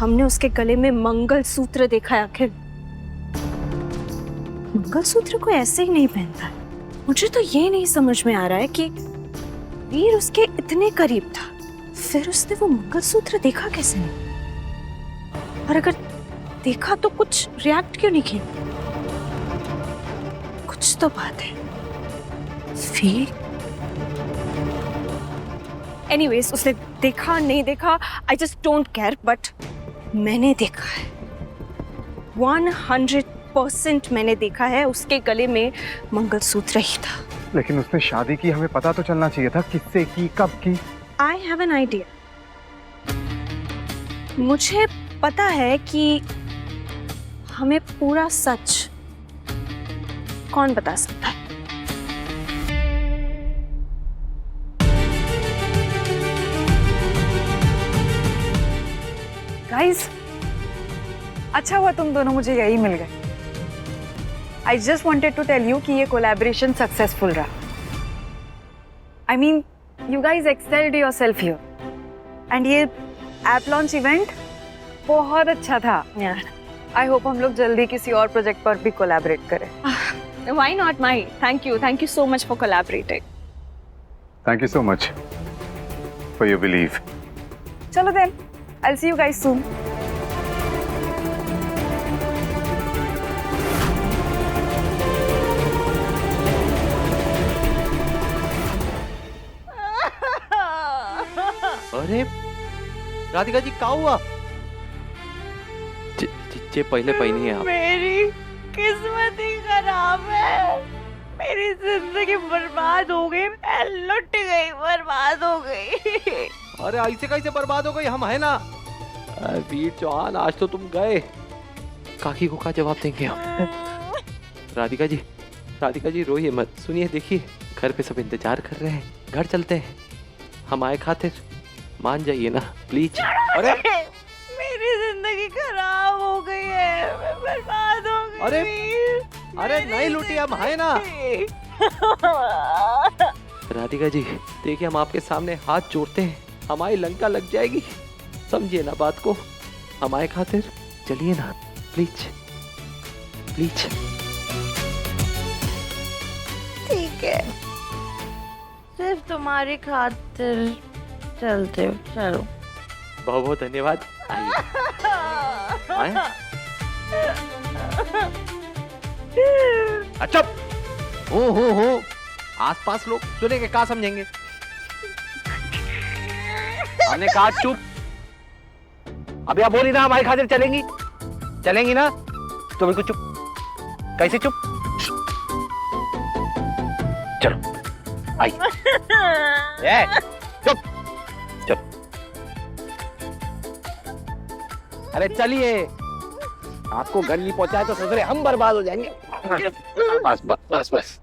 हमने उसके गले में मंगलसूत्र देखा है। आखिर मंगलसूत्र को ऐसे ही नहीं पहनता है। मुझे तो ये नहीं समझ में आ रहा है कि वीर उसके इतने करीब था, फिर उसने वो मंगलसूत्र देखा कैसे नहीं? और अगर देखा तो कुछ रिएक्ट क्यों नहीं किया? कुछ तो बात है। वीर एनीवेज, उसने देखा नहीं देखा, I just don't care, but मैंने देखा है। 100% मैंने देखा है, उसके गले में मंगलसूत्र ही था। लेकिन उसने शादी की, हमें पता तो चलना चाहिए था किससे की, कब की। I have an idea. मुझे पता है कि हमें पूरा सच कौन बता सकता है। गाइस, अच्छा हुआ तुम दोनों मुझे यही मिल गए। I just wanted to tell you कि ये कोलैबोरेशन सक्सेसफुल रहा। I mean, you guys excelled yourself here and ये ऐप लॉन्च इवेंट बहुत अच्छा था। आई होप हम लोग जल्दी किसी और प्रोजेक्ट पर भी कोलैबोरेट करें। Why not, Mai? Thank you so much for collaborating. Thank you so much for your belief. चलो then, I'll see you guys soon. अरे राधिका जी, क्या हुआ? जे पहले पहिनी है आप। मेरी किस्मत ही खराब है। मेरी जिंदगी बर्बाद हो गई, मैं लुट गई, बर्बाद हो गई। अरे ऐसे कैसे बर्बाद हो गई? हम है ना। वीर चौहान, आज तो तुम गए, काकी को क्या जवाब देंगे हम? राधिका जी रोइए मत। सुनिए, देखिए घर पे सब इंतजार कर रहे हैं, घर चलते हैं, हम आए खातिर। मान जाइए ना प्लीज। अरे मेरी जिंदगी खराब हो गई है, मैं बर्बाद हो गई। अरे नहीं लुटी, हम है ना। राधिका जी देखिए, हम आपके सामने हाथ जोड़ते हैं, हमारी लंका लग जाएगी, समझिए ना बात को। हमारे खातिर चलिए ना प्लीज प्लीज। ठीक है, सिर्फ तुम्हारी खातिर चलते हो, चलो। बहुत बहुत धन्यवाद। आइए। अच्छा हो आसपास लोग सुनेंगे, क्या समझेंगे? हमने कहा चुप। अभी आप बोली ना हमारी खातिर चलेंगी ना, तो बिल्कुल चुप। कैसे चुप? चलो आइए। चुप चुप। अरे चलिए, आपको घर नहीं पहुंचाए तो सोच रहे हम बर्बाद हो जाएंगे। बस बस बस बस,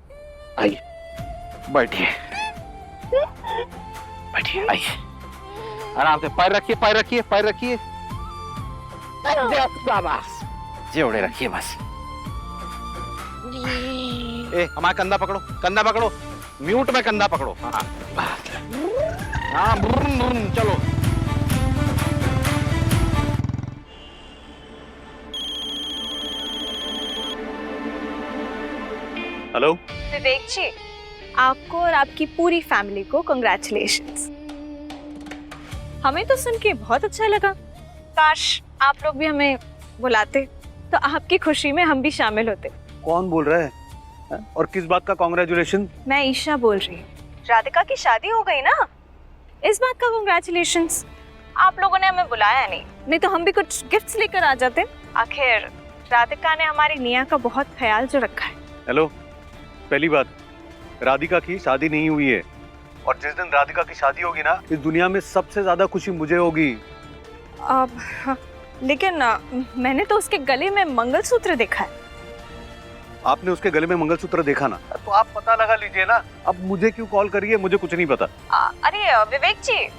आइए बैठिए आइए, आराम से पैर रखिए। बस जेवड़े रखिए बस। ए हमारा कंधा पकड़ो, म्यूट में कंधा पकड़ो। हाँ चलो। हेलो विवेक जी, आपको और आपकी पूरी फैमिली को कांग्रेचुलेशंस। हमें तो सुन के बहुत अच्छा लगा। काश आप लोग भी हमें बुलाते तो आपकी खुशी में हम भी शामिल होते। कौन बोल रहा है और किस बात का कांग्रेचुलेशन? मैं ईशा बोल रही हूँ। राधिका की शादी हो गई ना, इस बात का कांग्रेचुलेशंस। आप लोगों ने हमें बुलाया नहीं तो हम भी कुछ गिफ्ट्स लेकर आ जाते। आखिर राधिका ने हमारी निया का बहुत ख्याल जो रखा है। हेलो, पहली बात, राधिका की शादी नहीं हुई है, और जिस दिन राधिका की शादी होगी ना, इस दुनिया में सबसे ज्यादा खुशी मुझे होगी। लेकिन मैंने तो उसके गले में मंगलसूत्र देखा है। आपने उसके गले में मंगलसूत्र देखा ना, तो आप पता लगा लीजिए ना। अब मुझे क्यों कॉल करिए, मुझे कुछ नहीं पता। अरे विवेक जी,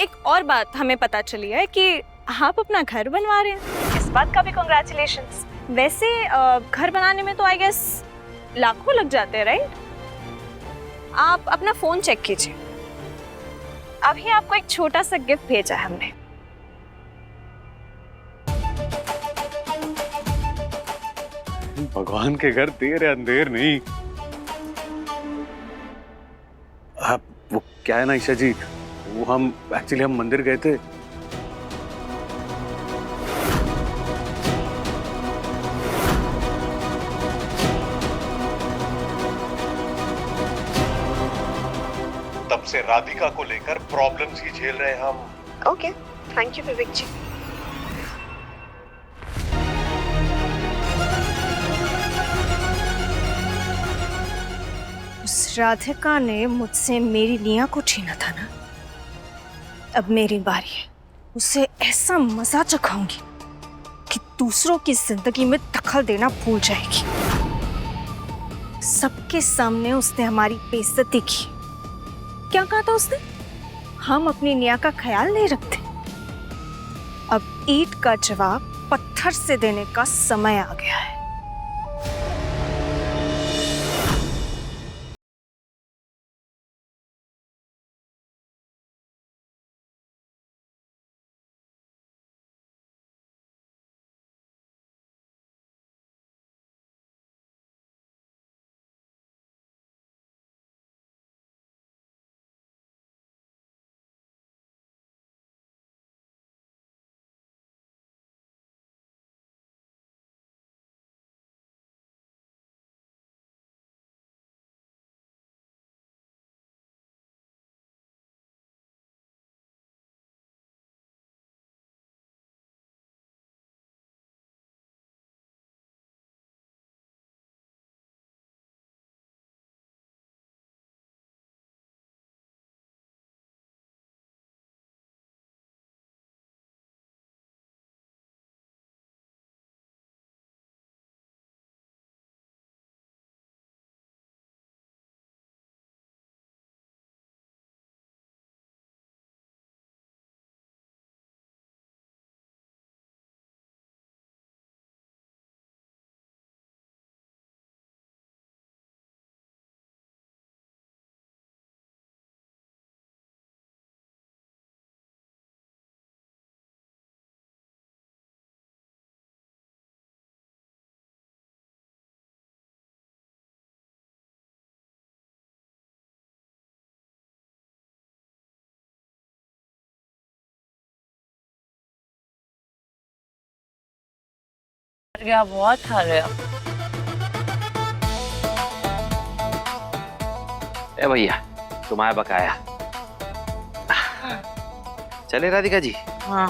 एक और बात हमें पता चली है कि आप अपना घर बनवा रहे हैं। इस बात का भी कांग्रेचुलेशंस। वैसे घर बनाने में तो आई गेस लाखों लग जाते हैं, राइट? आप अपना फोन चेक कीजिए, अभी आपको एक छोटा सा गिफ्ट भेजा है हमने। भगवान के घर देर है अंधेर नहीं। वो क्या है ना ईशा जी, वो हम मंदिर गए थे। तब से राधिका को लेकर प्रॉब्लम्स ही झेल रहे हैं हम। ओके, थैंक यू विवेक जी। उस राधिका ने मुझसे मेरी निया को छीना था ना, अब मेरी बारी है। उसे ऐसा मजा चखाऊंगी कि दूसरों की जिंदगी में दखल देना भूल जाएगी। सबके सामने उसने हमारी बेइज्जती की। क्या कहा था उसने? हम अपनी निया का ख्याल नहीं रखते। अब ईंट का जवाब पत्थर से देने का समय आ गया है। क्या बहुत खा रहे हो? ए भैया, तुम्हारा बकाया। चले राधिका जी? हाँ।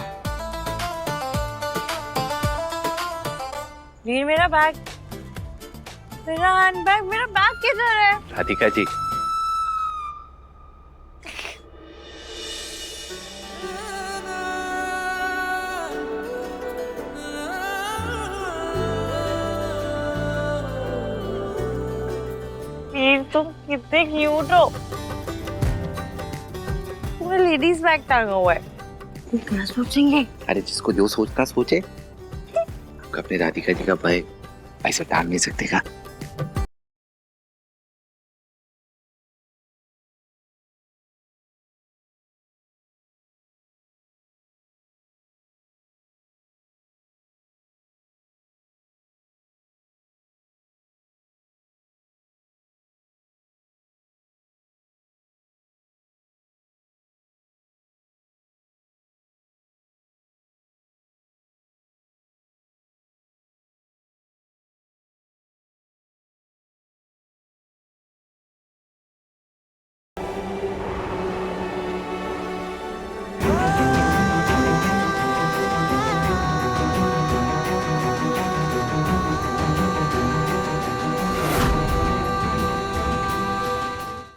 वीर, मेरा बैग, मेरा हैंडबैग, मेरा बैग किधर है? राधिका जी, वीर, तुम कितने क्यूट हो। तुम्हें लेडीज बैग टांगा हुआ है। तुम क्या सोचेंगे? अरे जिसको जो सोचना सोचे। अपने राधिका जी का भाई ऐसे टांग नहीं सकते का।